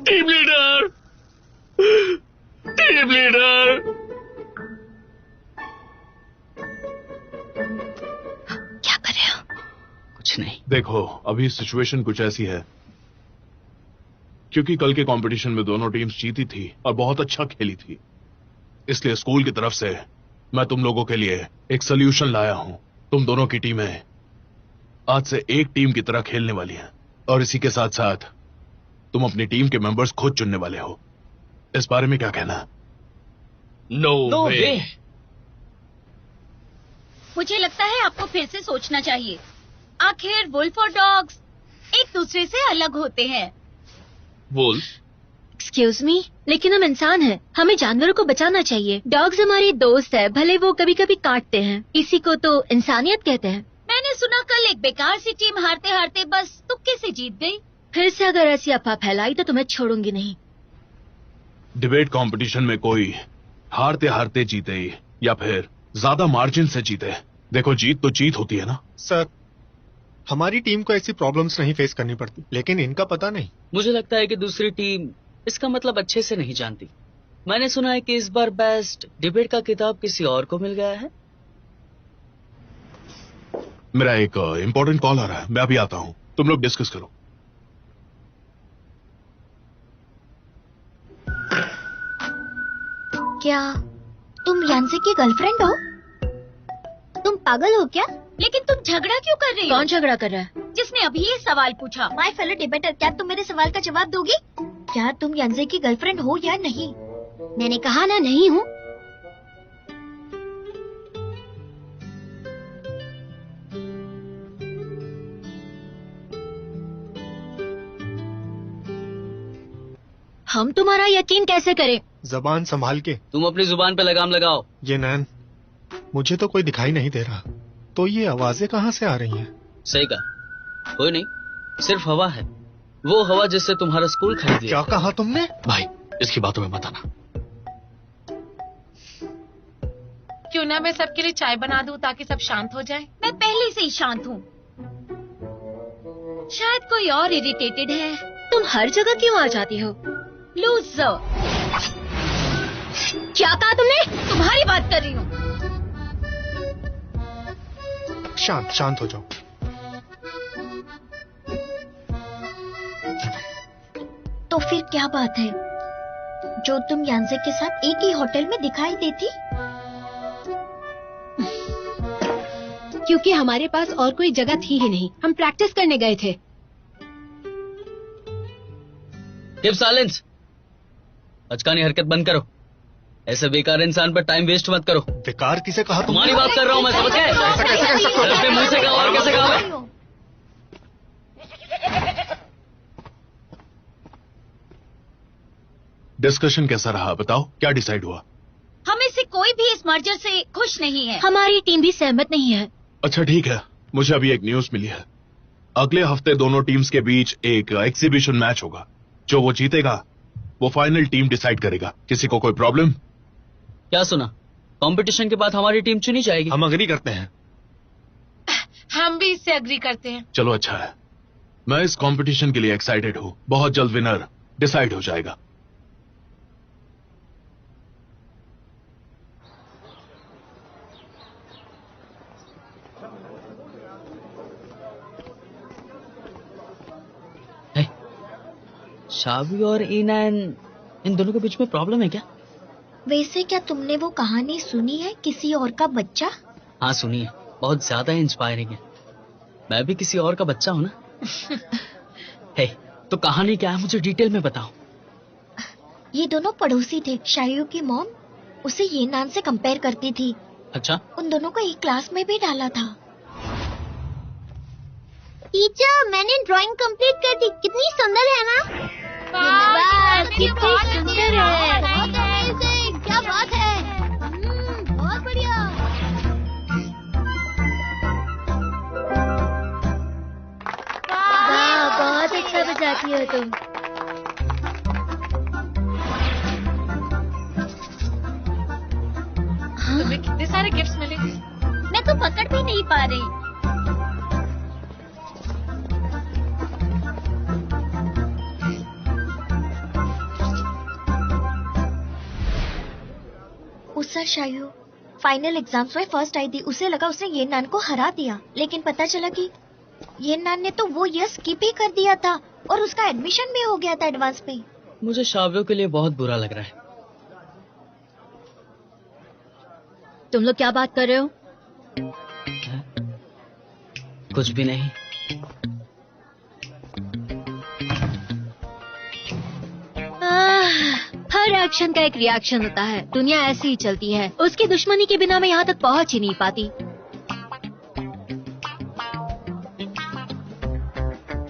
Team leader, team leader. क्या कर रहे हो? कुछ नहीं। देखो, अभी सिचुएशन कुछ ऐसी है क्योंकि कल के कंपटीशन में दोनों टीम्स जीती थी और बहुत अच्छा खेली थी, इसलिए स्कूल की तरफ से मैं तुम लोगों के लिए एक सोल्यूशन लाया हूं। तुम दोनों की टीमें आज से एक टीम की तरह खेलने वाली हैं और इसी के साथ साथ तुम अपनी टीम के मेंबर्स खुद चुनने वाले हो। इस बारे में क्या कहना? नो वे। मुझे लगता है आपको फिर से सोचना चाहिए। आखिर वुल्फ और डॉग्स एक दूसरे से अलग होते हैं। वुल्फ? एक्सक्यूज मी, लेकिन हम इंसान हैं, हमें जानवरों को बचाना चाहिए। डॉग्स हमारे दोस्त है, भले वो कभी कभी काटते हैं, इसी को तो इंसानियत कहते हैं। मैंने सुना कल एक बेकार सी टीम हारते हारते बस तुक्के से जीत गई। फिर से अगर ऐसी अफवाह फैलाई तो तुम्हें छोड़ूंगी नहीं। डिबेट कंपटीशन में कोई हारते हारते जीते या फिर ज्यादा मार्जिन से जीते, देखो जीत तो जीत होती है ना। सर, हमारी टीम को ऐसी प्रॉब्लम्स नहीं फेस करनी पड़ती, लेकिन इनका पता नहीं। मुझे लगता है कि दूसरी टीम इसका मतलब अच्छे से नहीं जानती। मैंने सुना है कि इस बार बेस्ट डिबेट का खिताब किसी और को मिल गया है। मेरा एक इम्पोर्टेंट कॉल आ रहा है, मैं अभी आता हूं, तुम लोग डिस्कस करो। क्या तुम यान्से की गर्लफ्रेंड हो? तुम पागल हो क्या? लेकिन तुम झगड़ा क्यों कर रही हो? कौन झगड़ा कर रहा है? जिसने अभी ये सवाल पूछा। माय फेलो डिबेटर, क्या तुम मेरे सवाल का जवाब दोगी? क्या तुम यान्से की गर्लफ्रेंड हो या नहीं? मैंने कहा ना, नहीं हूँ। हम तुम्हारा यकीन कैसे करें? जबान संभाल के। तुम अपनी जुबान पे लगाम लगाओ। ये नैन, मुझे तो कोई दिखाई नहीं दे रहा, तो ये आवाजें कहाँ से आ रही हैं? सही कहा, कोई नहीं, सिर्फ हवा है। वो हवा जिससे तुम्हारा स्कूल खरीद लिया। क्या कहा तुमने? भाई, इसकी बातों में मत आना। क्यों ना मैं सबके लिए चाय बना दूं ताकि सब शांत हो जाए। मैं पहले से ही शांत हूँ। शायद कोई और इरिटेटेड है। तुम हर जगह क्यों आ जाती हो? लूजर। क्या कहा तुमने? तुम्हारी बात कर रही हूँ। शांत शांत हो जाओ। तो फिर क्या बात है जो तुम यान्से के साथ एक ही होटल में दिखाई देती? क्योंकि हमारे पास और कोई जगह थी ही नहीं, हम प्रैक्टिस करने गए थे। Keep silence. बचकानी हरकत बंद करो। ऐसे बेकार इंसान पर टाइम वेस्ट मत करो। बेकार किसे कहा? तुम्हारी बात कर रहा हूँ मैं, समझ गए? ऐसा कैसे कह सकते हो? अपने मुंह से कहा और कैसे कहा मैं? डिस्कशन कैसा रहा, बताओ, क्या डिसाइड हुआ? हमें से कोई भी इस मर्जर से खुश नहीं है। हमारी टीम भी सहमत नहीं है। अच्छा ठीक है, मुझे अभी एक न्यूज मिली है। अगले हफ्ते दोनों टीम्स के बीच एक एग्जीबिशन मैच होगा। जो वो जीतेगा वो फाइनल टीम डिसाइड करेगा। किसी को कोई प्रॉब्लम? क्या सुना? कंपटीशन के बाद हमारी टीम चुनी जाएगी। हम अग्री करते हैं। हम भी इससे अग्री करते हैं। चलो अच्छा है, मैं इस कंपटीशन के लिए एक्साइटेड हूँ। बहुत जल्द विनर डिसाइड हो जाएगा। शाबी और ईनान, इन दोनों के बीच में प्रॉब्लम है क्या? वैसे क्या तुमने वो कहानी सुनी है, किसी और का बच्चा? हाँ सुनी है, बहुत ज्यादा इंस्पायरिंग है। मैं भी किसी और का बच्चा हूँ ना। हे, तो कहानी क्या है, मुझे डिटेल में बताओ। ये दोनों पड़ोसी थे। शायू की मॉम उसे ये नाम से कंपेयर करती थी। अच्छा, उन दोनों को एक क्लास में भी डाला था। टीचर, मैंने ड्राइंग कंप्लीट कर दी। कितनी सुंदर है ना? वाह, कितनी सुंदर है। क्या बात है, बहुत बढ़िया। वाह, बहुत अच्छा बजाती हो तुम। तुम्हें कितने सारे गिफ्ट्स मिले। मैं तो पकड़ भी नहीं पा रही। सर शायू फाइनल एग्जाम्स में फर्स्ट आई थी। उसे लगा उसने ये नान को हरा दिया, लेकिन पता चला कि ये नान ने तो वो ईयर स्किप ही कर दिया था और उसका एडमिशन भी हो गया था एडवांस में। मुझे शाव्यो के लिए बहुत बुरा लग रहा है। तुम लोग क्या बात कर रहे हो? कुछ भी नहीं। हर एक्शन का एक रिएक्शन होता है। दुनिया ऐसी ही चलती है। उसकी दुश्मनी के बिना मैं यहाँ तक पहुँच ही नहीं पाती।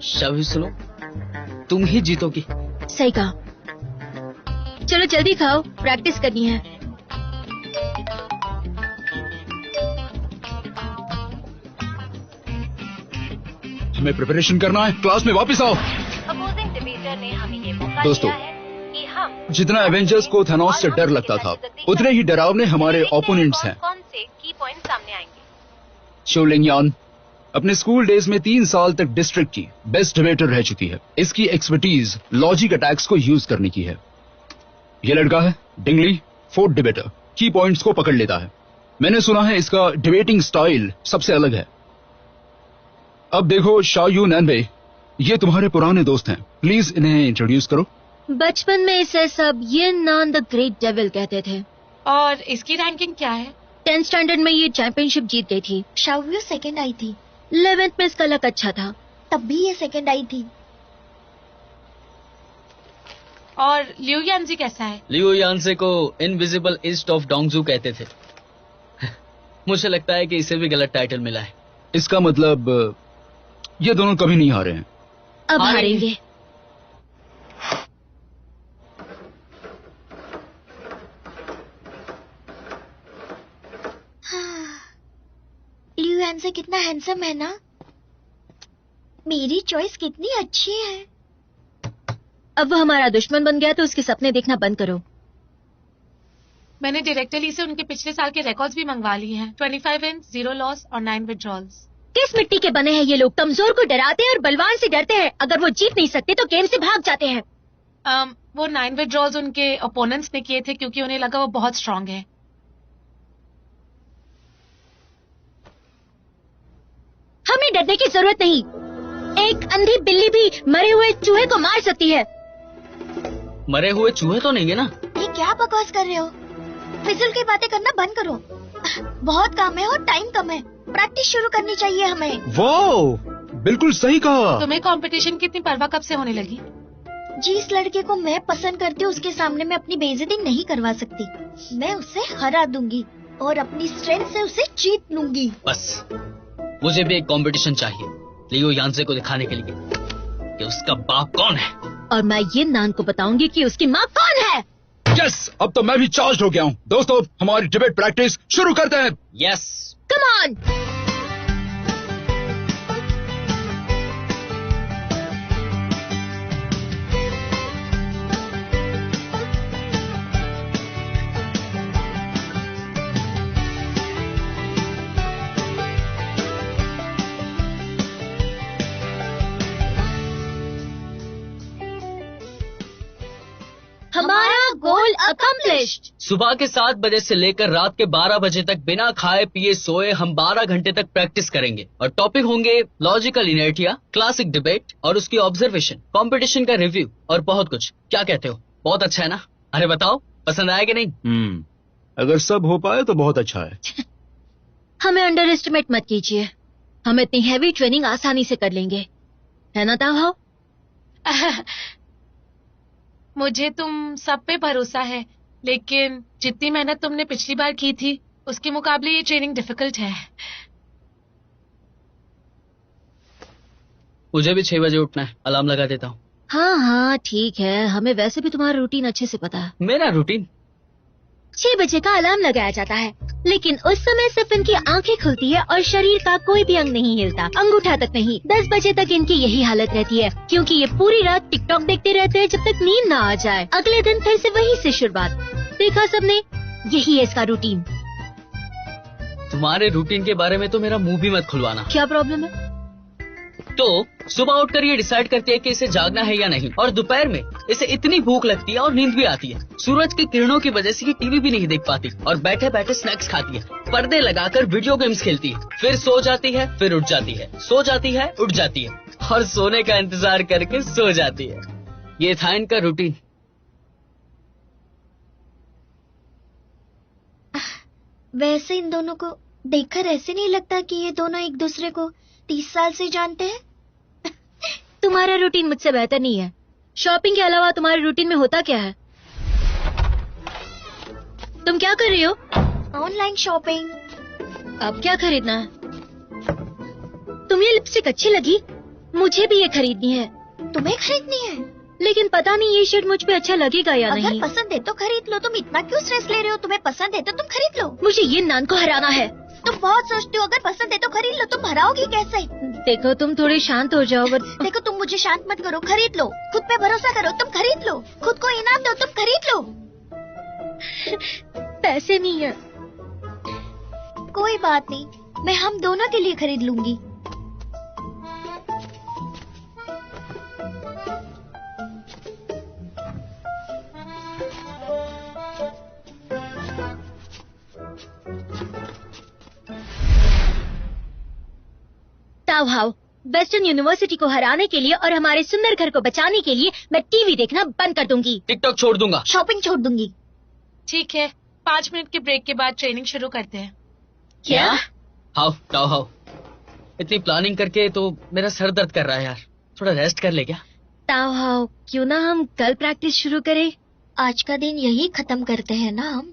शाव्यो सुनो, तुम ही जीतोगी। सही कहा। चलो जल्दी खाओ, प्रैक्टिस करनी है। हमें प्रिपरेशन करना है। क्लास में वापस आओ। अपोजिंग डिबेटर ने हमें ये मौका दोस्तों, दिया है कि हम जितना एवेंजर्स को थैनोस से डर लगता था, उतने ही डरावने हमारे ओपोनेंट्स हैं। कौन से की पॉइंट सामने आएंगे? शो लिंगयान अपने स्कूल डेज में 3 साल तक डिस्ट्रिक्ट की बेस्ट डिबेटर रह चुकी है। इसकी एक्सपर्टीज लॉजिक अटैक्स को यूज करने की है। ये लड़का है डिंगली, फोर्थ डिबेटर, की पॉइंट्स को पकड़ लेता है। मैंने सुना है इसका डिबेटिंग स्टाइल सबसे अलग है। अब देखो शायू नैनबे, ये तुम्हारे पुराने दोस्त हैं। प्लीज इन्हें इंट्रोड्यूस करो। बचपन में इसे सब ये नान द ग्रेट डेविल कहते थे। और इसकी रैंकिंग क्या है? 10th स्टैंडर्ड में ये चैंपियनशिप जीत गई थी। शाव्यो सेकंड आई थी। 11th में इसका लक अच्छा था, तब भी ये सेकंड आई थी। और लिू यानजी कैसा है? लियो यानसे को इनविजिबल ईस्ट ऑफ डोंगजू कहते थे। मुझे लगता है कि इसे भी गलत टाइटल मिला है। इसका मतलब ये दोनों कभी नहीं हारे हैं। अब हारेंगे। लिू यानसे कितना हैंडसम है ना। मेरी चॉइस कितनी अच्छी है। अब वो हमारा दुश्मन बन गया तो उसके सपने देखना बंद करो। मैंने डायरेक्टर ली से उनके पिछले साल के रिकॉर्ड्स भी मंगवा लिए हैं। 25 विन्स, 0 लॉस और 9 विड्रॉल्स। किस मिट्टी के बने हैं ये लोग? कमजोर को डराते हैं और बलवान से डरते हैं। अगर वो जीत नहीं सकते तो गेम से भाग जाते हैं। वो 9 विड्रॉल्स उनके ओपोनेंट्स ने किए थे क्योंकि उन्हें लगा वो बहुत स्ट्रांग है। हमें डरने की जरूरत नहीं। एक अंधी बिल्ली भी मरे हुए चूहे को मार सकती है। मरे हुए चूहे तो नहीं है ना? ये क्या बकवास कर रहे हो? फिजूल की बातें करना बंद करो। बहुत काम है और टाइम कम है। प्रैक्टिस शुरू करनी चाहिए हमें। वाओ, बिल्कुल सही कहा। तुम्हें कंपटीशन की इतनी परवाह कब से होने लगी? जिस लड़के को मैं पसंद करती हूँ उसके सामने मैं अपनी बेइज्जती नहीं करवा सकती। मैं उसे हरा दूंगी और अपनी स्ट्रेंथ से उसे जीत लूंगी। बस मुझे भी एक कंपटीशन चाहिए लियो यानसे को दिखाने के लिए कि उसका बाप कौन है। और मैं ये नान को बताऊंगी कि उसकी माँ कौन है। यस, अब तो मैं भी चार्ज हो गया हूँ। दोस्तों, हमारी डिबेट प्रैक्टिस शुरू करते हैं। Yes, come on. हमारा गोल अकम्प्लिश्ड। सुबह के 7 बजे से लेकर रात के 12 बजे तक बिना खाए पिए सोए हम 12 घंटे तक प्रैक्टिस करेंगे और टॉपिक होंगे लॉजिकल इनर्टिया, क्लासिक डिबेट और उसकी ऑब्जर्वेशन, कंपटीशन का रिव्यू और बहुत कुछ। क्या कहते हो? बहुत अच्छा है ना? अरे बताओ, पसंद आया कि नहीं? अगर सब हो पाए तो बहुत अच्छा है। हमें अंडर एस्टिमेट मत कीजिए। हम इतनी हैवी ट्रेनिंग आसानी से कर लेंगे, है ना ताऊ? मुझे तुम सब पे भरोसा है, लेकिन जितनी मेहनत तुमने पिछली बार की थी उसके मुकाबले ये ट्रेनिंग डिफिकल्ट है। मुझे भी 6 बजे उठना है, अलार्म लगा देता हूँ। हाँ हाँ ठीक है, हमें वैसे भी तुम्हारा रूटीन अच्छे से पता है। मेरा रूटीन 6 बजे का अलार्म लगाया जाता है, लेकिन उस समय सिर्फ इनकी आंखें खुलती है और शरीर का कोई भी अंग नहीं हिलता, अंगूठा तक नहीं। 10 बजे तक इनकी यही हालत रहती है, क्योंकि ये पूरी रात टिकटॉक देखते रहते हैं जब तक नींद ना आ जाए। अगले दिन फिर से वहीं से शुरुआत। देखा सबने, यही है इसका रूटीन। तुम्हारे रूटीन के बारे में तो मेरा मुंह भी मत खुलवाना। क्या प्रॉब्लम है? तो सुबह उठकर ये डिसाइड करती है कि इसे जागना है या नहीं, और दोपहर में इसे इतनी भूख लगती है और नींद भी आती है। सूरज की किरणों की वजह से ये टीवी भी नहीं देख पाती और बैठे बैठे स्नैक्स खाती है, पर्दे लगाकर वीडियो गेम्स खेलती है, फिर सो जाती है, फिर उठ जाती है, सो जाती है, उठ जाती है और सोने का इंतजार करके सो जाती है। ये था इनका रूटीन। वैसे इन दोनों को देखकर ऐसे नहीं लगता कि ये दोनों एक दूसरे को 30 साल से जानते हैं। तुम्हारा रूटीन मुझसे बेहतर नहीं है। शॉपिंग के अलावा तुम्हारे रूटीन में होता क्या है? तुम क्या कर रही हो? Online shopping. अब क्या खरीदना है? तुम्हें लिपस्टिक अच्छी लगी? मुझे भी ये खरीदनी है। तुम्हें खरीदनी है? लेकिन पता नहीं ये शर्ट मुझ पे अच्छा लगेगा या अगर नहीं। पसंद है तो खरीद लो। तुम इतना क्यों स्ट्रेस ले रहे हो? तुम्हें पसंद है तो तुम खरीद लो। मुझे ये नान को हराना है। तुम बहुत सोचती हो, अगर पसंद है तो खरीद लो। तुम हराओगी कैसे? देखो तुम थोड़ी शांत हो जाओ। देखो तुम मुझे शांत मत करो, खरीद लो। खुद पे भरोसा करो, तुम खरीद लो। खुद को इनाम दो, तुम खरीद लो। पैसे नहीं है। कोई बात नहीं, मैं हम दोनों के लिए खरीद लूंगी। ताऊ हाउ, वेस्टर्न यूनिवर्सिटी को हराने के लिए और हमारे सुंदर घर को बचाने के लिए मैं टीवी देखना बंद कर दूंगी। टिकटॉक छोड़ दूंगा। शॉपिंग छोड़ दूंगी। ठीक है, 5 मिनट के ब्रेक के बाद ट्रेनिंग शुरू करते हैं। क्या? हाउ ताऊ हाउ, इतनी प्लानिंग करके तो मेरा सर दर्द कर रहा है यार, थोड़ा रेस्ट कर ले क्या? ताऊ हाउ, क्यों ना हम कल प्रैक्टिस शुरू करें? आज का दिन यही खत्म करते हैं ना हम।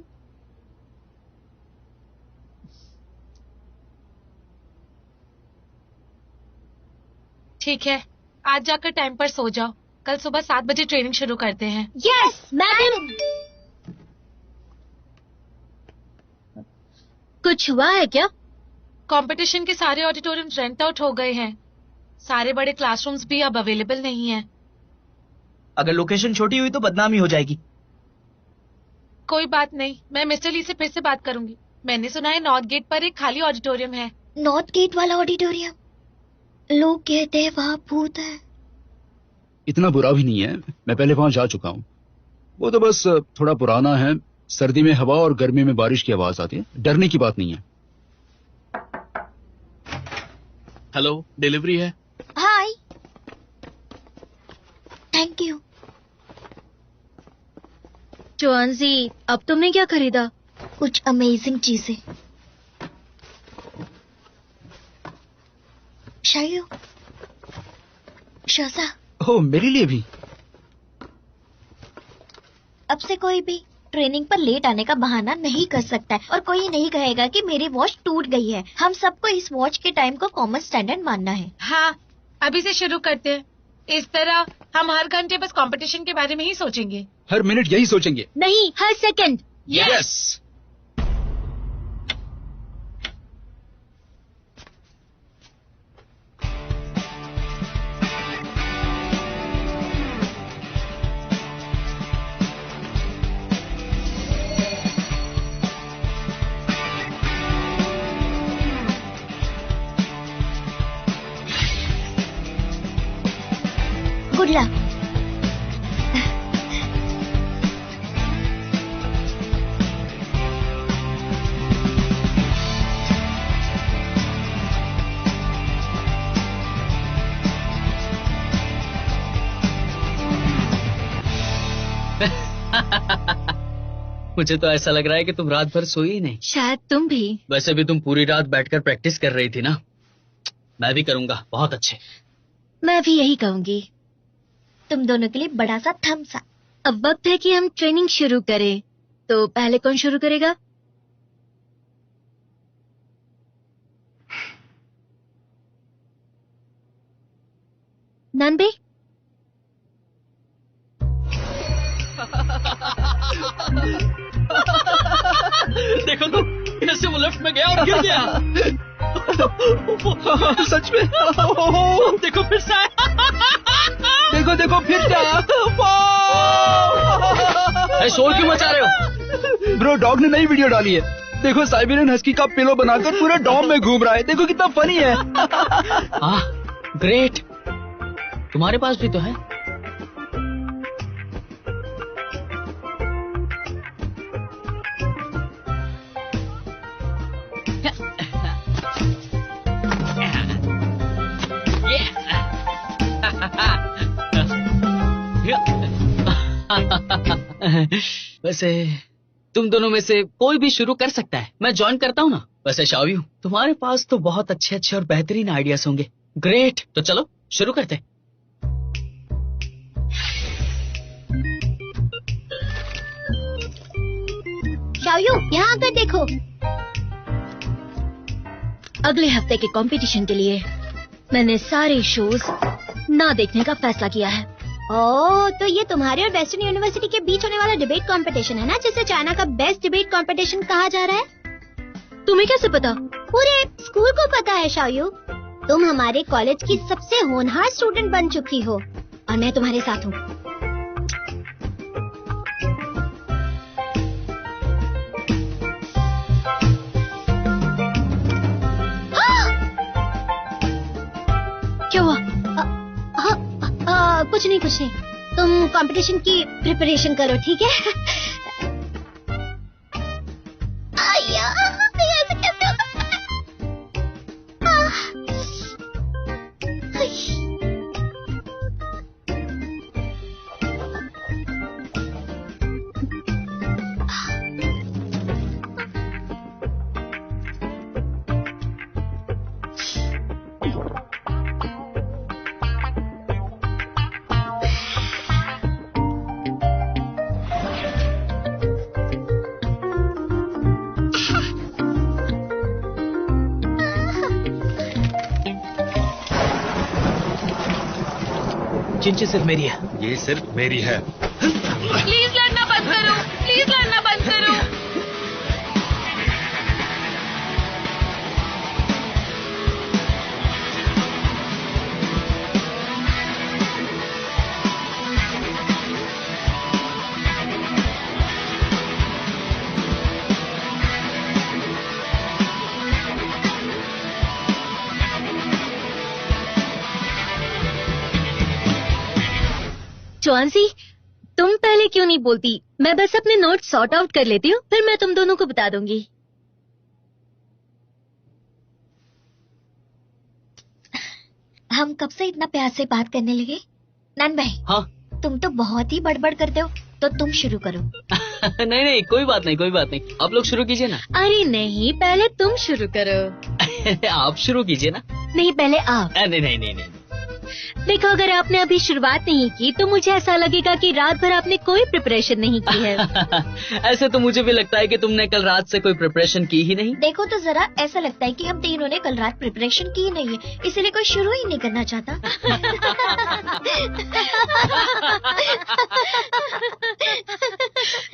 ठीक है, आज जाकर टाइम पर सो जाओ। कल सुबह 7 बजे ट्रेनिंग शुरू करते हैं। Yes madam. कुछ हुआ है क्या? कंपटीशन के सारे ऑडिटोरियम रेंट आउट हो गए हैं। सारे बड़े क्लासरूम्स भी अब अवेलेबल नहीं हैं। अगर लोकेशन छोटी हुई तो बदनामी हो जाएगी। कोई बात नहीं, मैं मिस्टर ली से फिर से बात करूंगी। मैंने सुना है नॉर्थ गेट पर एक खाली ऑडिटोरियम है। नॉर्थ गेट वाला ऑडिटोरियम? लोग कहते हैं वहाँ भूत है। इतना बुरा भी नहीं है, मैं पहले वहां जा चुका हूँ। वो तो बस थोड़ा पुराना है, सर्दी में हवा और गर्मी में बारिश की आवाज आती है, डरने की बात नहीं है। हेलो, डिलीवरी है। हाय, थैंक यू। जोआंजी, अब तुमने क्या खरीदा? कुछ अमेजिंग चीजें। शायू, शाजा, ओह, मेरे लिए भी। अब से कोई भी ट्रेनिंग पर लेट आने का बहाना नहीं कर सकता है और कोई नहीं कहेगा कि मेरी वॉच टूट गई है। हम सबको इस वॉच के टाइम को कॉमन स्टैंडर्ड मानना है। हाँ, अभी से शुरू करते हैं। इस तरह हम हर घंटे बस कंपटीशन के बारे में ही सोचेंगे। हर मिनट यही सोचेंगे। नहीं, हर सेकंड। यस। Good luck. मुझे तो ऐसा लग रहा है कि तुम रात भर सोई ही नहीं। शायद तुम भी। वैसे भी तुम पूरी रात बैठकर प्रैक्टिस कर रही थी ना। मैं भी करूंगा, बहुत अच्छे। मैं भी यही कहूंगी। तुम दोनों के लिए बड़ा सा थम्स अप। अब वक्त है कि हम ट्रेनिंग शुरू करें। तो पहले कौन शुरू करेगा? नंदे? देखो तो, कैसे वो लिफ्ट में गया और गिर गया। सच में। देखो फिर से आया। देखो देखो फिर क्या। शोर क्यों मचा रहे हो? ब्रो, डॉग ने नई वीडियो डाली है। देखो, साइबेरियन हस्की का पिलो बनाकर पूरे डॉम में घूम रहा है। देखो कितना फनी है। ग्रेट। तुम्हारे पास भी तो है। वैसे तुम दोनों में से कोई भी शुरू कर सकता है, मैं ज्वाइन करता हूँ ना। वैसे शाओयू, तुम्हारे पास तो बहुत अच्छे अच्छे और बेहतरीन आइडियाज होंगे। ग्रेट, तो चलो शुरू करते हैं। शाओयू, यहाँ आकर देखो। अगले हफ्ते के कंपटीशन के लिए मैंने सारे शोज ना देखने का फैसला किया है। ओह, तो ये तुम्हारे और वेस्टर्न यूनिवर्सिटी के बीच होने वाला डिबेट कंपटीशन है ना, जिसे चाइना का बेस्ट डिबेट कंपटीशन कहा जा रहा है। तुम्हें कैसे पता? पूरे स्कूल को पता है शाओयू। तुम हमारे कॉलेज की सबसे होनहार स्टूडेंट बन चुकी हो और मैं तुम्हारे साथ हूँ। क्या हुआ? कुछ नहीं कुछ नहीं, तुम कंपटीशन की प्रिपरेशन करो, ठीक है? आया, ऐसे कैसे हो सकता है? चिंची सिर्फ मेरी है। ये सिर्फ मेरी है। प्लीज लड़ना बंद करो, प्लीज लड़ना बंद करो। चौंसी, तुम पहले क्यों नहीं बोलती? मैं बस अपने नोट सॉर्ट आउट कर लेती हूँ, फिर मैं तुम दोनों को बता दूंगी। हम कब से इतना प्यार से बात करने लगे? नान भाई, हाँ। तुम तो बहुत ही बड़बड़ करते हो, तो तुम शुरू करो। नहीं नहीं, कोई बात नहीं, कोई बात नहीं, आप लोग शुरू कीजिए ना। अरे नहीं, पहले तुम शुरू करो। आप शुरू कीजिए ना। नहीं, पहले आप। नहीं नहीं नहीं नहीं। देखो, अगर आपने अभी शुरुआत नहीं की तो मुझे ऐसा लगेगा कि रात भर आपने कोई प्रिपरेशन नहीं की है। ऐसे तो मुझे भी लगता है कि तुमने कल रात से कोई प्रिपरेशन की ही नहीं। देखो तो जरा, ऐसा लगता है कि हम तीनों ने कल रात प्रिपरेशन की नहीं है, इसीलिए कोई शुरू ही नहीं करना चाहता।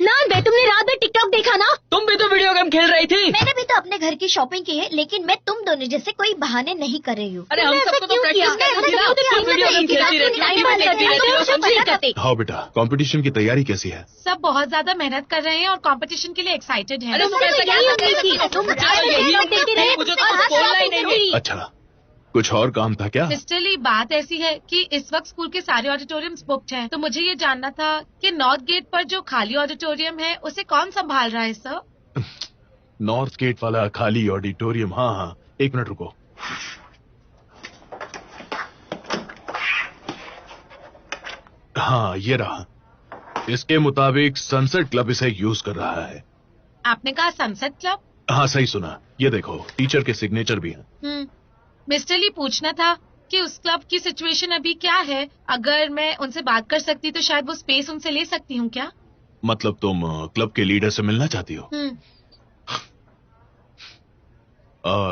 नान भाई, तुमने रात भर टिकटॉक देखा ना? तुम भी तो वीडियो गेम खेल रही थी। मैंने भी तो अपने घर की शॉपिंग की है, लेकिन मैं तुम दोनों जैसे कोई बहाने नहीं कर रही हूँ। अरे हम सबको तो प्रैक्टिस करनी थी ना। तुम वीडियो गेम खेलती रहती हो। हाँ बेटा, कंपटीशन की तैयारी कैसी है? सब बहुत ज्यादा मेहनत कर रहे हैं और कंपटीशन के लिए एक्साइटेड हैं। अरे तुम ऐसा यही क्या उम्मीद थी। तुम यही देखते रहे मुझे तो और कुछ बोलना ही हाथ नहीं। अच्छा, कुछ और काम था क्या? मिस्टर ली, बात ऐसी है कि इस वक्त स्कूल के सारे ऑडिटोरियम्स बुक्ड हैं, तो मुझे ये जानना था कि नॉर्थ गेट पर जो खाली ऑडिटोरियम है उसे कौन संभाल रहा है सर? नॉर्थ गेट वाला खाली ऑडिटोरियम? हाँ हाँ, एक मिनट रुको। हाँ, ये रहा। इसके मुताबिक सनसेट क्लब इसे यूज कर रहा है। आपने कहा सनसेट क्लब? हाँ, सही सुना। ये देखो, टीचर के सिग्नेचर भी हैं। मिस्टर ली, पूछना था कि उस क्लब की सिचुएशन अभी क्या है? अगर मैं उनसे बात कर सकती तो शायद वो स्पेस उनसे ले सकती हूँ क्या? मतलब तुम क्लब के लीडर से मिलना चाहती हो?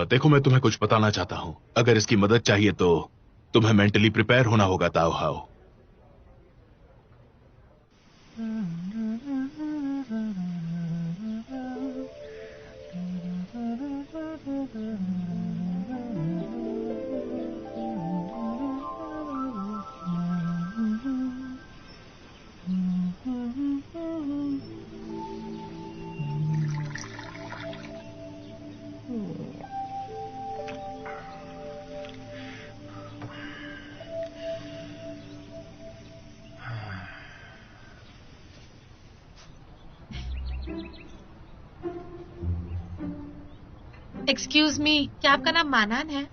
देखो, मैं तुम्हें कुछ बताना चाहता हूँ। अगर इसकी मदद चाहिए तो तुम्हें मेंटली प्रिपेयर होना होगा, ताओ हाओ। एक्सक्यूज मी, क्या आपका नाम मानान है?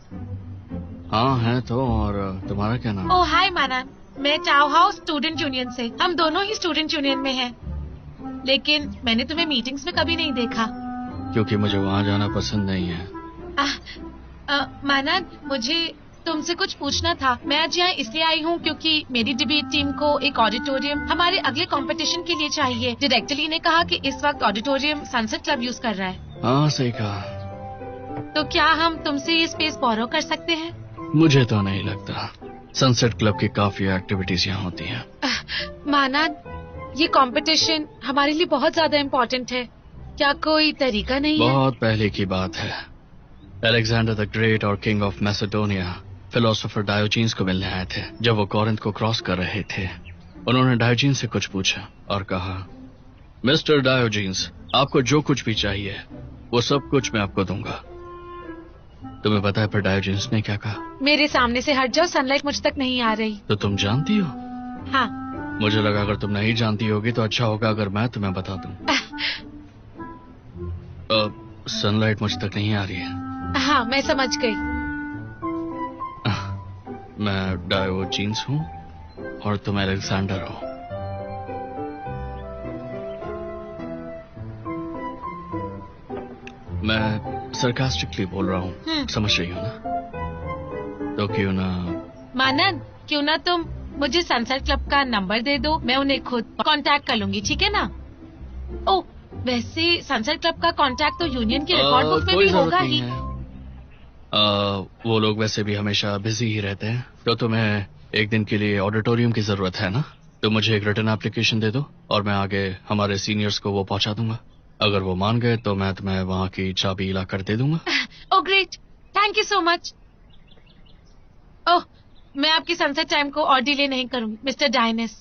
हाँ है तो, और तुम्हारा क्या नाम? ओह हाय मानान, मैं टाउ हाउस स्टूडेंट यूनियन से। हम दोनों ही स्टूडेंट यूनियन में हैं। लेकिन मैंने तुम्हें मीटिंग्स में कभी नहीं देखा। क्योंकि मुझे वहाँ जाना पसंद नहीं है। मानान, मुझे तुमसे कुछ पूछना था। मैं आज यहाँ इसलिए आई हूँ क्योंकि मेरी डिबेट टीम को एक ऑडिटोरियम हमारे अगले कंपटीशन के लिए चाहिए। डायरेक्टली ने कहा कि इस वक्त ऑडिटोरियम सनसेट क्लब यूज कर रहा है। हाँ सही कहा। तो क्या हम तुमसे ये स्पेस बोरो कर सकते हैं? मुझे तो नहीं लगता। सनसेट क्लब की काफी एक्टिविटीज यहाँ होती हैं। मानान, ये कंपटीशन हमारे लिए बहुत ज्यादा इम्पोर्टेंट है। क्या कोई तरीका नहीं है? बहुत पहले की बात है। अलेक्जेंडर द ग्रेट और किंग ऑफ मैसेडोनिया फिलोसोफर डायोजीन्स को मिलने आए थे। जब वो कॉरिंथ को क्रॉस कर रहे थे, उन्होंने डायोजीन्स से कुछ पूछा और कहा, मिस्टर डायोजीन्स, आपको जो कुछ भी चाहिए वो सब कुछ मैं आपको दूंगा। तुम्हें पता है फिर डायोजीन्स ने क्या कहा? मेरे सामने से हट जाओ, सनलाइट मुझ तक नहीं आ रही। तो तुम जानती हो? हाँ। मुझे लगा अगर तुम नहीं जानती होगी तो अच्छा होगा अगर मैं तुम्हें बता दूं। सनलाइट मुझ तक नहीं आ रही है। हाँ, मैं समझ गई। मैं डायोजीन्स हूँ और तुम अलेक्जेंडर हो। मैं सरकास्टिकली बोल रहा हूँ, समझ रही हो ना? तो क्यों ना मानन, क्यों ना तुम मुझे सनसेट क्लब का नंबर दे दो, मैं उन्हें खुद कांटेक्ट कर लूंगी, ठीक है ना? ओह, वैसे सनसेट क्लब का कांटेक्ट तो यूनियन की रिकॉर्ड बुक में भी होगा ही। वो लोग वैसे भी हमेशा बिजी ही रहते हैं। तो तुम्हें एक दिन के लिए ऑडिटोरियम की जरूरत है ना? तो मुझे एक रिटन एप्लीकेशन दे दो और मैं आगे हमारे सीनियर्स को वो पहुंचा दूंगा। अगर वो मान गए तो मैं तुम्हें वहाँ की चाबी ला कर दे दूंगा। Oh great, thank you so much. Oh, मैं आपकी सनसेट टाइम को और डिले नहीं करूंगी मिस्टर डायनेस।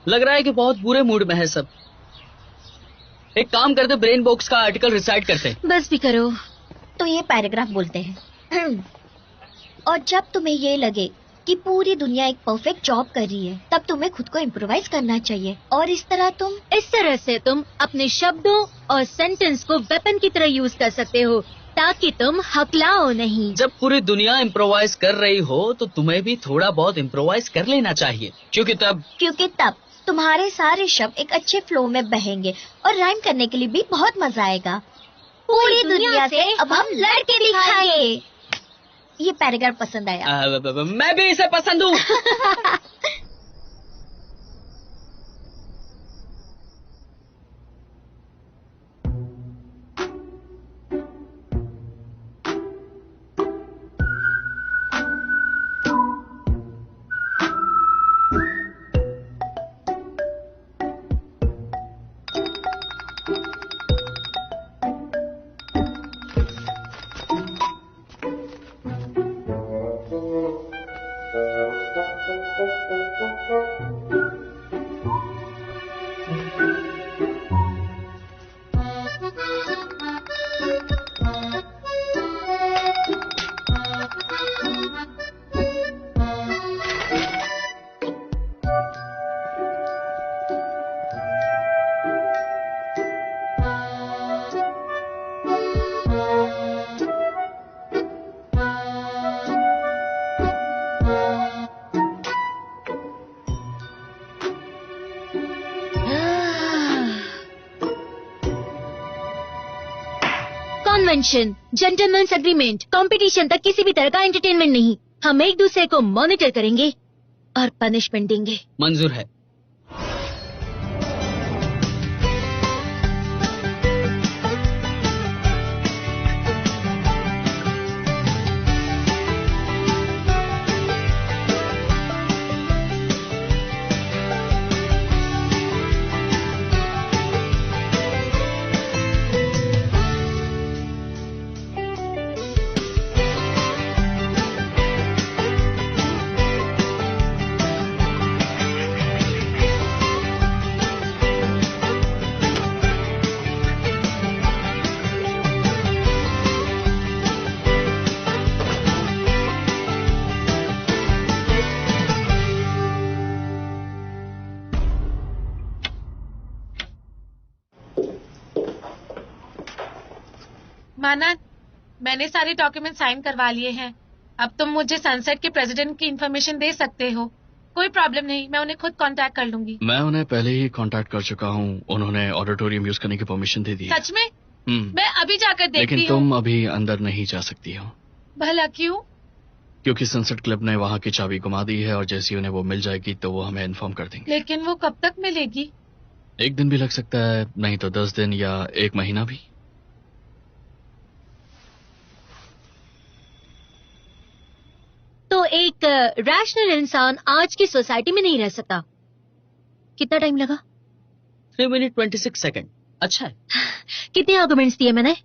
लग रहा है कि बहुत बुरे मूड में है सब। एक काम करते, ब्रेन बॉक्स का आर्टिकल रिसाइट करते हैं। बस भी करो। तो ये पैराग्राफ बोलते हैं। और जब तुम्हें ये लगे कि पूरी दुनिया एक परफेक्ट जॉब कर रही है, तब तुम्हें खुद को इम्प्रोवाइज करना चाहिए। और इस तरह से तुम अपने शब्दों और सेंटेंस को वेपन की तरह यूज कर सकते हो ताकि तुम हकलाओ नहीं। जब पूरी दुनिया इम्प्रोवाइज कर रही हो तो तुम्हें भी थोड़ा बहुत इम्प्रोवाइज कर लेना चाहिए, क्योंकि तब तुम्हारे सारे शब्द एक अच्छे फ्लो में बहेंगे और राइम करने के लिए भी बहुत मजा आएगा। पूरी दुनिया से अब हम लड़के दिखाएंगे। ये पैराग्राफ पसंद आया? मैं भी इसे पसंद हूँ। कन्वेंशन, जेंटलमैन्स एग्रीमेंट, कंपटीशन तक किसी भी तरह का एंटरटेनमेंट नहीं। हम एक दूसरे को मॉनिटर करेंगे और पनिशमेंट देंगे। मंजूर है। माना, मैंने सारे डॉक्यूमेंट साइन करवा लिए हैं। अब तुम मुझे सनसेट के प्रेसिडेंट की इन्फॉर्मेशन दे सकते हो। कोई प्रॉब्लम नहीं, मैं उन्हें खुद कांटेक्ट कर लूंगी। मैं उन्हें पहले ही कांटेक्ट कर चुका हूँ। उन्होंने ऑडिटोरियम यूज करने की परमिशन दे दी है। सच में? मैं अभी जाकर देखती लेकिन हूँ। तुम अभी अंदर नहीं जा सकती हो, भला क्यों? क्योंकि सनसेट क्लब ने वहाँ की चाबी गुमा दी है और जैसे ही उन्हें वो मिल जाएगी तो वो हमें इन्फॉर्म कर देंगे। लेकिन वो कब तक मिलेगी? 1 दिन भी लग सकता है, नहीं तो 10 दिन या 1 महीना भी। तो एक रैशनल इंसान आज की सोसाइटी में नहीं रह सकता। कितना टाइम लगा? 3 मिनट 26 सेकंड। अच्छा है। कितने आर्गुमेंट्स दिए मैंने?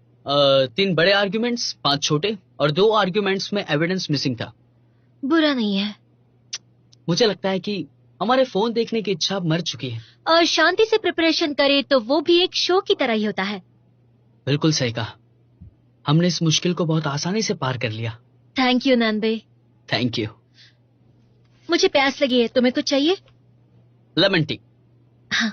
3 बड़े आर्ग्यूमेंट्स, 5 छोटे, और 2 आर्ग्यूमेंट्स में एविडेंस मिसिंग था। बुरा नहीं है। मुझे लगता है कि हमारे फोन देखने की इच्छा मर चुकी है। और शांति से प्रिपरेशन करे तो वो भी एक शो की तरह ही होता है। बिल्कुल सही कहा। हमने इस मुश्किल को बहुत आसानी से पार कर लिया। थैंक यू नंदे। Thank you. मुझे प्यास लगी है, तुम्हें कुछ चाहिए? Lemon tea. हाँ।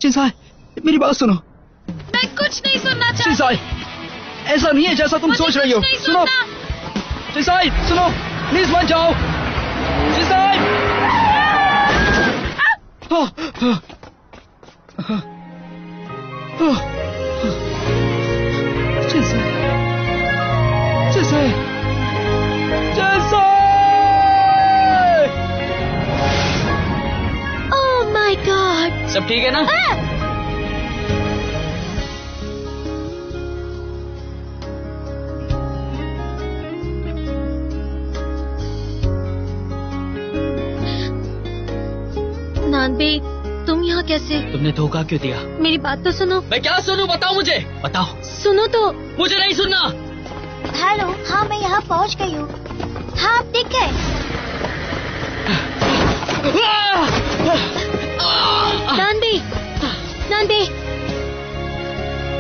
चिंसाई, मेरी बात सुनो। मैं कुछ नहीं सुनना चाहती। चिंसाई, ऐसा नहीं है जैसा तुम सोच रही हो। सुनो चिंसाई, सुनो, प्लीज मत जाओ। Chinsai, Chinsai, Chinsai, Chinsai. Oh my god. सब ठीक है ना? नानबे, तुम यहाँ कैसे? तुमने धोखा क्यों दिया? मेरी बात तो सुनो। मैं क्या सुनूं? बताओ मुझे, बताओ। सुनो तो। मुझे नहीं सुनना। हेलो, हाँ मैं यहाँ पहुँच गई हूँ। हाँ आप दिख गए। नानबे, नानबे,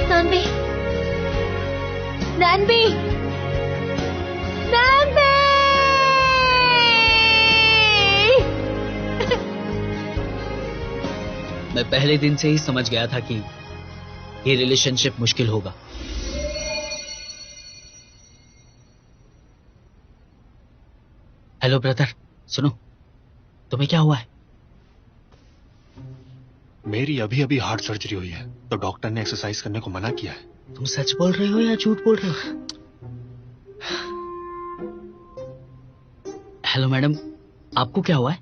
नानबे, नानबे, नानबे। मैं पहले दिन से ही समझ गया था कि ये रिलेशनशिप मुश्किल होगा। हेलो ब्रदर, सुनो, तुम्हें क्या हुआ है? मेरी अभी अभी हार्ट सर्जरी हुई है, तो डॉक्टर ने एक्सरसाइज करने को मना किया है। तुम सच बोल रहे हो या झूठ बोल रहे हो? हेलो मैडम, आपको क्या हुआ है?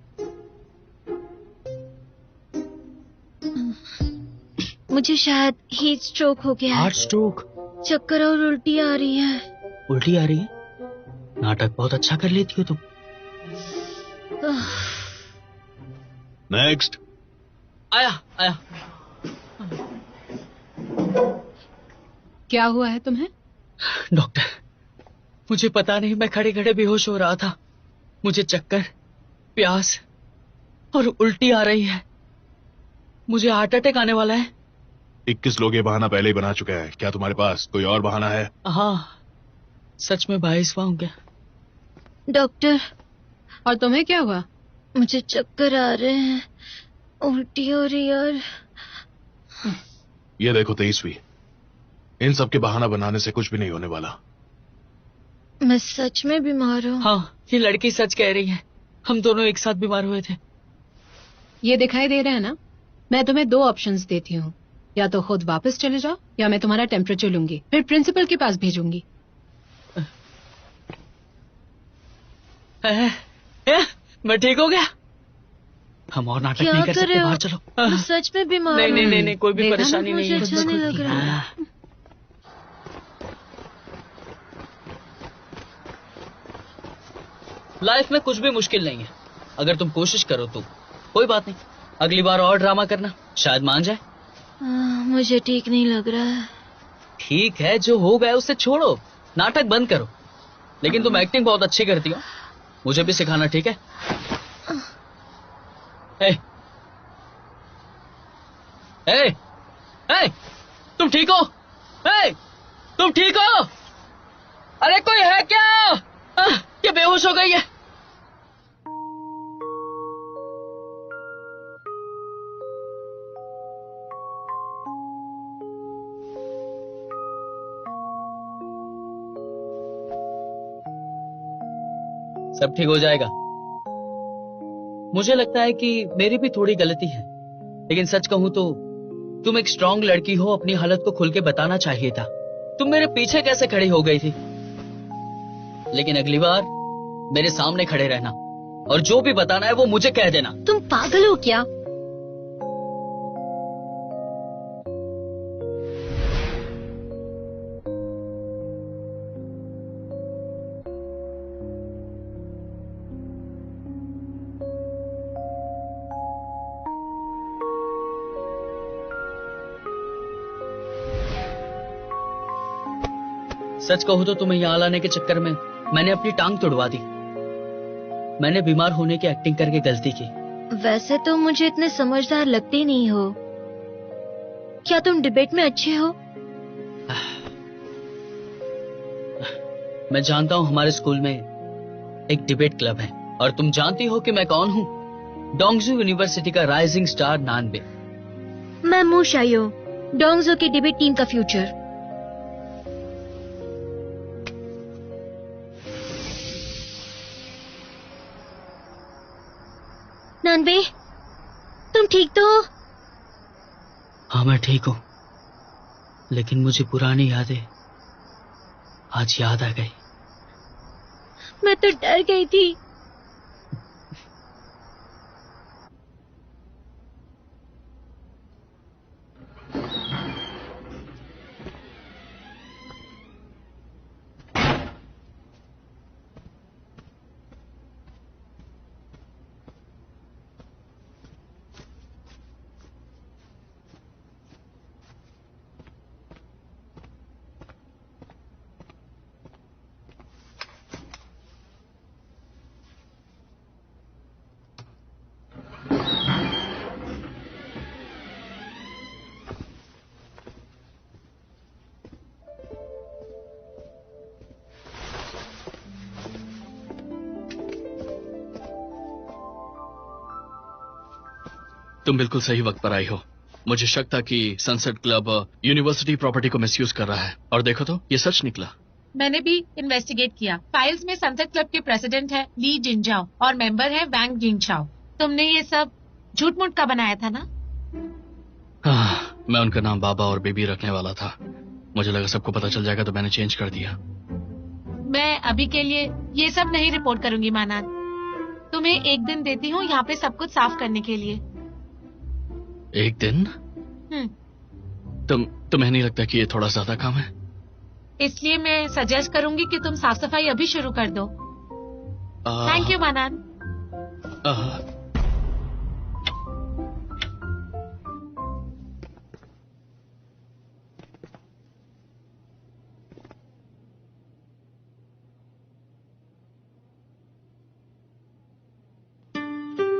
मुझे शायद हीट स्ट्रोक हो गया है। Heart stroke? चक्कर और उल्टी आ रही है। उल्टी आ रही है? नाटक बहुत अच्छा कर लेती हो तुम। नेक्स्ट। आया आया। क्या हुआ है तुम्हें? डॉक्टर, मुझे पता नहीं, मैं खड़े खड़े बेहोश हो रहा था। मुझे चक्कर, प्यास और उल्टी आ रही है। मुझे हार्ट अटैक आने वाला है। 21 लोग ये बहाना पहले ही बना चुके हैं। क्या तुम्हारे पास कोई और बहाना है? हाँ, सच में 22वां हो गया। डॉक्टर, और तुम्हें क्या हुआ? मुझे चक्कर आ रहे हैं, उल्टी हो रही है और ये देखो 23वीं। इन सब के बहाना बनाने से कुछ भी नहीं होने वाला। मैं सच में बीमार हूँ। हाँ, ये लड़की सच कह रही है। हम दोनों एक साथ बीमार हुए थे। ये दिखाई दे रहा है ना? मैं तुम्हें 2 ऑप्शंस देती हूँ, या तो खुद वापस चले जाओ या मैं तुम्हारा टेम्परेचर लूंगी, फिर प्रिंसिपल के पास भेजूंगी। मैं ठीक हो गया। हम और नाटक क्या नहीं कर कर सकते, रहे हो? बाहर चलो। मैं सच में बीमार नहीं हूँ। नहीं नहीं नहीं, कोई भी देखा ना, परेशानी नहीं मुझे है। अच्छा नहीं लग रहा है। लाइफ में कुछ भी मुश्किल नहीं है, अगर तुम कोशिश करो तो। कोई बात नहीं, अगली बार और ड्रामा करना, शायद मान जाए। मुझे ठीक नहीं लग रहा है। ठीक है, जो हो गया उसे छोड़ो, नाटक बंद करो। लेकिन तुम एक्टिंग बहुत अच्छी करती हो। मुझे भी सिखाना, ठीक है? ए, ए, ए, तुम ठीक हो? ए, तुम ठीक हो? अरे कोई है क्या? ये बेहोश हो गई है। सब ठीक हो जाएगा। मुझे लगता है कि मेरी भी थोड़ी गलती है, लेकिन सच कहूं तो तुम एक स्ट्रांग लड़की हो, अपनी हालत को खुल के बताना चाहिए था। तुम मेरे पीछे कैसे खड़ी हो गई थी? लेकिन अगली बार मेरे सामने खड़े रहना और जो भी बताना है वो मुझे कह देना। तुम पागल हो क्या? सच कहूं तो तुम्हें यहां लाने के चक्कर में मैंने अपनी टांग तुड़वा दी। मैंने बीमार होने की एक्टिंग करके गलती की। वैसे तो मुझे इतने समझदार लगते नहीं हो। क्या तुम डिबेट में अच्छे हो? मैं जानता हूं हमारे स्कूल में एक डिबेट क्लब है, और तुम जानती हो कि मैं कौन हूं? डोंगजू यूनिवर्सिटी का राइजिंग स्टार नानबे। मैं मू शायो, डोंगजू की डिबेट टीम का फ्यूचर। नानबे, तुम ठीक तो हो? हाँ मैं ठीक हूं, लेकिन मुझे पुरानी यादें आज याद आ गई। मैं तो डर गई थी। तुम बिल्कुल सही वक्त पर आई हो। मुझे शक था कि सनसेट क्लब यूनिवर्सिटी प्रॉपर्टी को मिसयूज कर रहा है, और देखो तो ये सच निकला। मैंने भी इन्वेस्टिगेट किया। फाइल्स में सनसेट क्लब के प्रेसिडेंट है ली जिनजाओ और मेंबर है वैंग जिनचाओ। तुमने ये सब झूठ मूठ का बनाया था ना? मैं उनका नाम बाबा और बेबी रखने वाला था। मुझे लगा सबको पता चल जाएगा, तो मैंने चेंज कर दिया। मैं अभी के लिए ये सब नहीं रिपोर्ट करूंगी मानान। तुम्हें एक दिन देती हूँ यहाँ पे सब कुछ साफ करने के लिए। एक दिन? तुम्हें नहीं लगता कि ये थोड़ा ज्यादा काम है? इसलिए मैं सजेस्ट करूंगी कि तुम साफ सफाई अभी शुरू कर दो। थैंक यू मानान।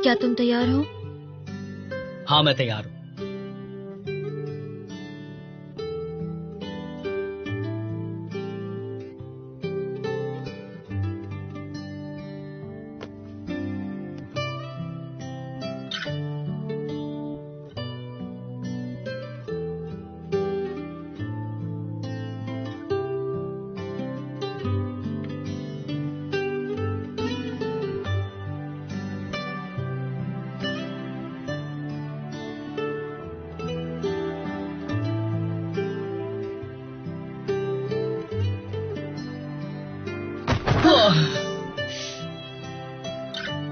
क्या तुम तैयार हो? हाँ मैं तैयार हूं।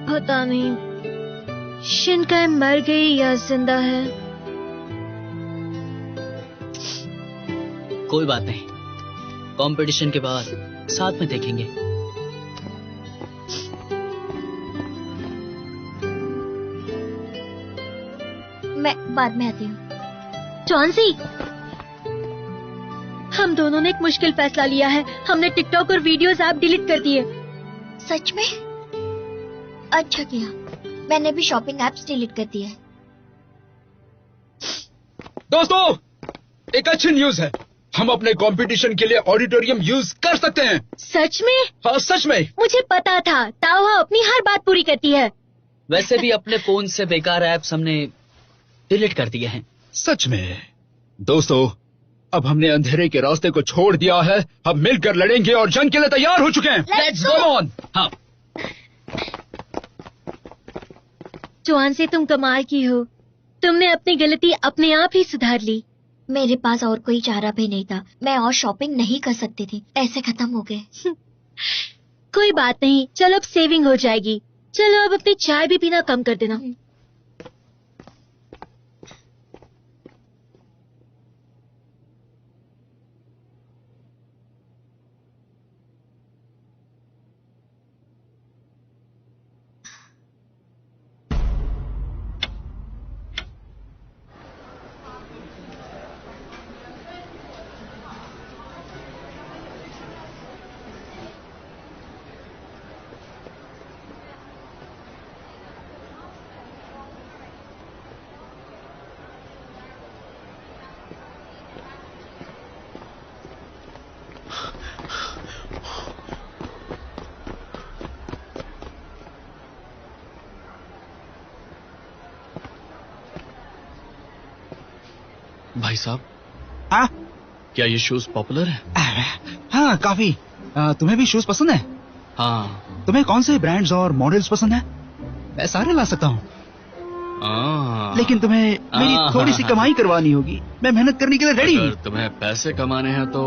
पता नहीं शिनकाई मर गई या जिंदा है। कोई बात नहीं, कंपटीशन के बाद साथ में देखेंगे। मैं बाद में आती हूँ। चॉन्सी, हम दोनों ने एक मुश्किल फैसला लिया है। हमने टिकटॉक और वीडियोस ऐप डिलीट कर दिए। सच में? अच्छा किया, मैंने भी शॉपिंग एप्स डिलीट कर दिया है। दोस्तों, एक अच्छी न्यूज है। हम अपने कंपटीशन के लिए ऑडिटोरियम यूज कर सकते हैं। सच में? हाँ, सच में। मुझे पता था, ताओहा अपनी हर बात पूरी करती है। वैसे भी अपने फोन से बेकार ऐप्स हमने डिलीट कर दिए हैं। सच में। दोस्तों, अब हमने अंधेरे के रास्ते को छोड़ दिया है। हम मिलकर लड़ेंगे और जंग के लिए तैयार हो चुके हैं। Let's go on। हाँ, जुआन से तुम कमाल की हो। तुमने अपनी गलती अपने आप ही सुधार ली। मेरे पास और कोई चारा भी नहीं था, मैं और शॉपिंग नहीं कर सकती थी, पैसे खत्म हो गए। कोई बात नहीं, चलो अब सेविंग हो जाएगी। चलो अब अपनी चाय भी पीना कम कर देना। भाई साहब, हाँ क्या ये शूज पॉपुलर है? हाँ काफी। तुम्हें भी शूज पसंद है? हाँ। तुम्हें कौन से ब्रांड्स और मॉडल्स पसंद है? मैं सारे ला सकता हूँ, लेकिन तुम्हें मेरी थोड़ी सी कमाई करवानी होगी। मैं मेहनत करने के लिए रेडी हूँ। अगर तुम्हें पैसे कमाने हैं तो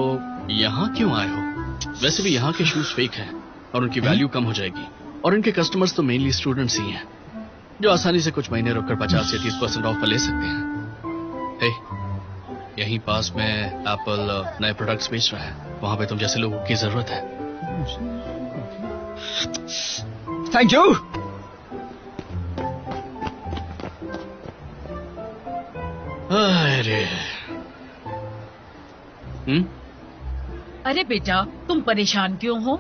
यहाँ क्यों आए हो? वैसे भी यहाँ के शूज फेक हैं और उनकी वैल्यू कम हो जाएगी, और इनके कस्टमर्स तो मेनली स्टूडेंट्स ही हैं जो आसानी से कुछ महीने रुककर 50 से 30% ऑफ पर ले सकते हैं। हे, यहीं पास में एप्पल नए प्रोडक्ट्स बेच रहा है, वहां पे तुम जैसे लोगों की जरूरत है। Thank you. अरे अरे बेटा, तुम परेशान क्यों हो?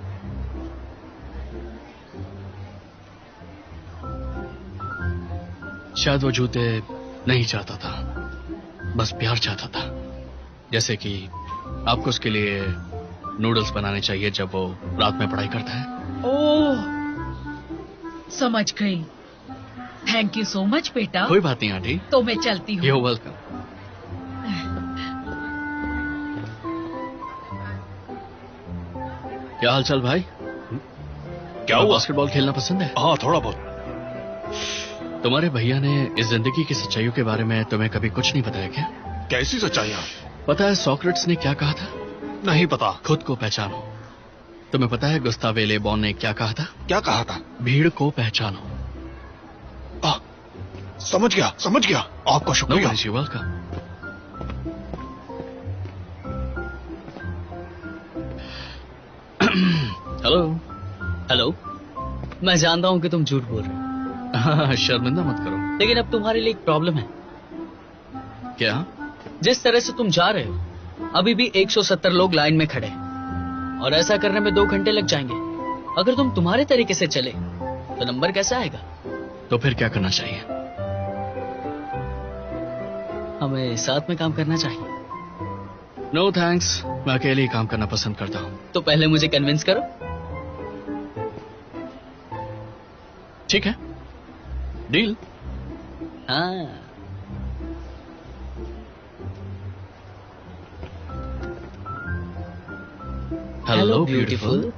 शायद वो जूते नहीं चाहता था, बस प्यार चाहता था। जैसे कि आपको उसके लिए नूडल्स बनाने चाहिए जब वो रात में पढ़ाई करता है। ओह, समझ गई। थैंक यू सो मच बेटा। कोई बात नहीं आंटी। तो मैं चलती हूँ। You're welcome। क्या हाल चाल भाई? क्या हुआ? बास्केटबॉल खेलना पसंद है? हाँ, थोड़ा बहुत। तुम्हारे भैया ने इस जिंदगी की सच्चाइयों के बारे में तुम्हें कभी कुछ नहीं बताया क्या? कैसी सच्चाइयाँ? पता है सोक्रेट्स ने क्या कहा था? नहीं पता। खुद को पहचानो। तुम्हें पता है गुस्तावे ले बॉन ने क्या कहा था? क्या कहा था? भीड़ को पहचानो। समझ गया, समझ गया। आपका शुक्रिया। वेलकम। हेलो। हेलो, मैं जानता हूँ कि तुम झूठ बोल रहे हो। शर्मिंदा मत करो। लेकिन अब तुम्हारे लिए एक प्रॉब्लम है। क्या? जिस तरह से तुम जा रहे हो, अभी भी 170 लोग लाइन में खड़े हैं, और ऐसा करने में 2 घंटे लग जाएंगे। अगर तुम तुम्हारे तरीके से चले तो नंबर कैसे आएगा? तो फिर क्या करना चाहिए? हमें साथ में काम करना चाहिए। नो थैंक्स, मैं अकेले ही काम करना पसंद करता हूँ। तो पहले मुझे कन्विंस करो। ठीक है, डील। हाँ। Hello beautiful.